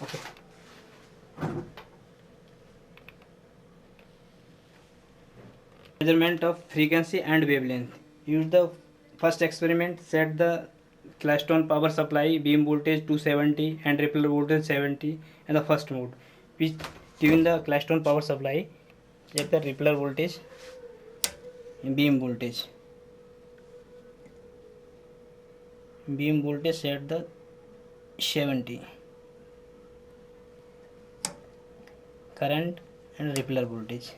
Okay. Measurement of frequency and wavelength. Use the first experiment. Set the Klystron power supply beam voltage 270 and Rippler voltage 70 in the first mode. We tune the Klystron power supply. Check the Rippler voltage and beam voltage. Beam voltage set the 70. Current and Rippler voltage.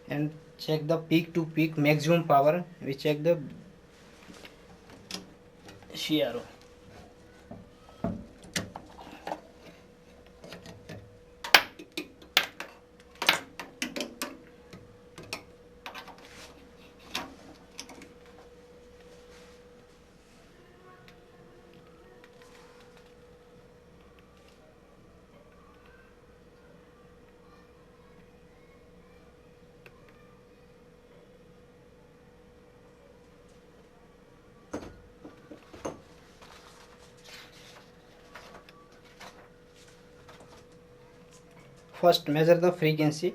And check the peak to peak maximum power. We check the CRO. First measure the frequency.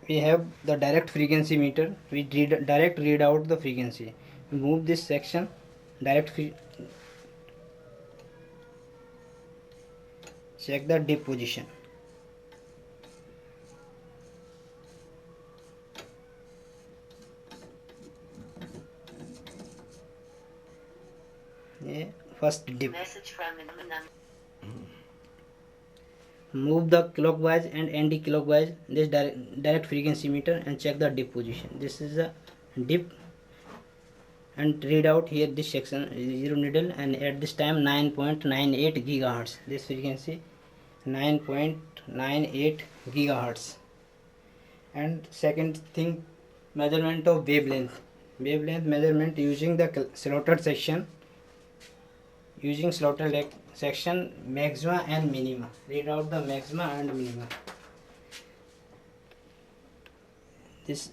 We have the direct frequency meter. We direct read out the frequency. We move this section direct check the dip position. Yeah, first dip. Message from Move the clockwise and anti-clockwise this direct frequency meter and check the dip position. This is a dip and read out here this section 0 needle, and at this time 9.98 gigahertz. This frequency 9.98 gigahertz. And second thing, measurement of wavelength. Wavelength measurement using the slotted section. Using slotted section, maxima and minima. Read out the maxima and minima. This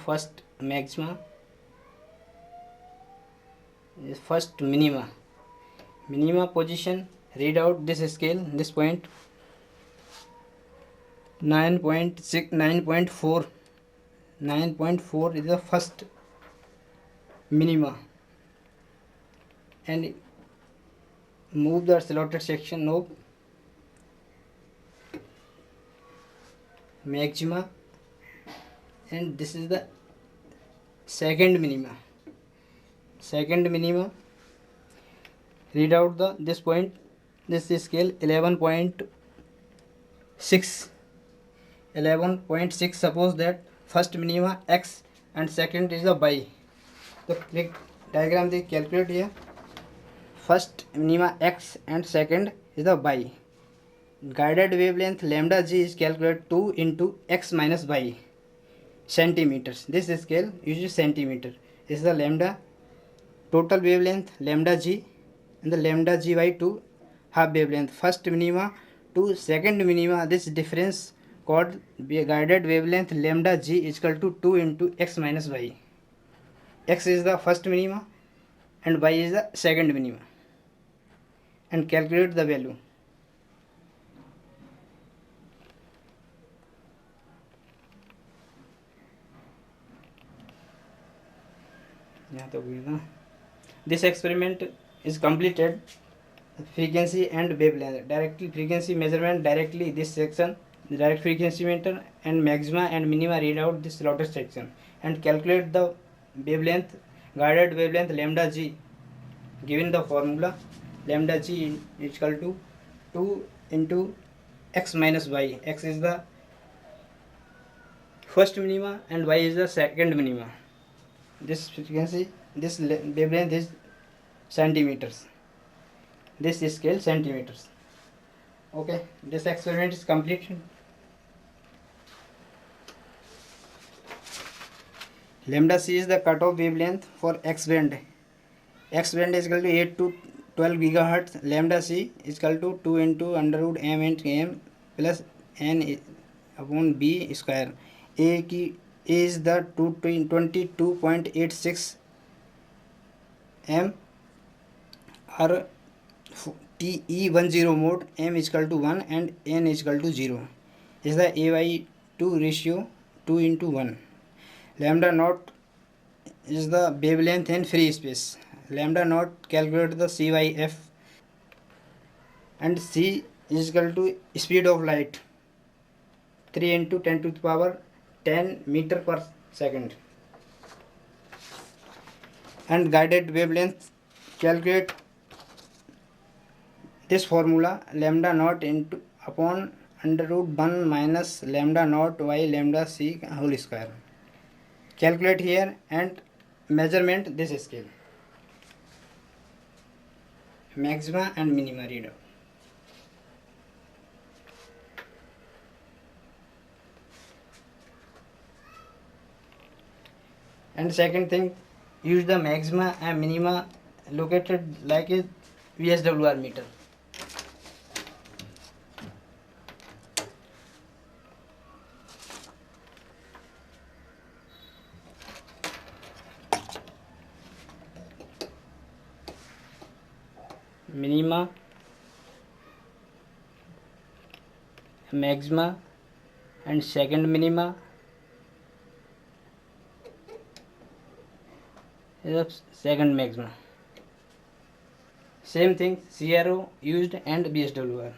first maxima, first minima. Minima position, read out this scale, this point 9.6, 9.4. 9.4 is the first minima. And move the slotted section knob, maxima, and this is the second minima. Second minima, read out the this point, this is scale 11.6. 11.6. Suppose that first minima x and second is the y. The diagram they calculate here. First minima x and second is the y. Guided wavelength lambda g is calculated 2 into x minus y centimeters. This scale uses centimeter. This is the lambda. Total wavelength lambda g and the lambda g by 2 half wavelength. First minima to second minima, this difference called guided wavelength lambda g is equal to 2 into x minus y. X is the first minima and y is the second minima. And calculate the value. This experiment is completed. Frequency and wavelength. Directly frequency measurement directly this section. The direct frequency meter and maxima and minima read out this slotted section and calculate the wavelength, guided wavelength lambda g. Given the formula, lambda g is equal to 2 into x minus y. X is the first minima and y is the second minima. This frequency, this wavelength is centimeters. This is scale centimeters. Okay, this experiment is completed. Lambda c is the cutoff wavelength for X band. X band is equal to 8 to 12 gigahertz. Lambda c is equal to 2 into under root m into m plus n upon b square. A is the 22.86 m or TE10 mode. M is equal to 1 and n is equal to 0. Is the A/2 ratio 2 into 1. Lambda naught is the wavelength in free space. Lambda naught calculate the CYF, and c is equal to speed of light 3 into 10 to the power 10 meter per second. And guided wavelength, calculate this formula: lambda naught into upon under root 1 minus lambda naught y lambda c whole square. Calculate here and measurement this scale. Maxima and minima read out. And second thing, use the maxima and minima located like a VSWR meter. Minima, maxima and second minima is a second maxima. Same thing, CRO used and BSWR.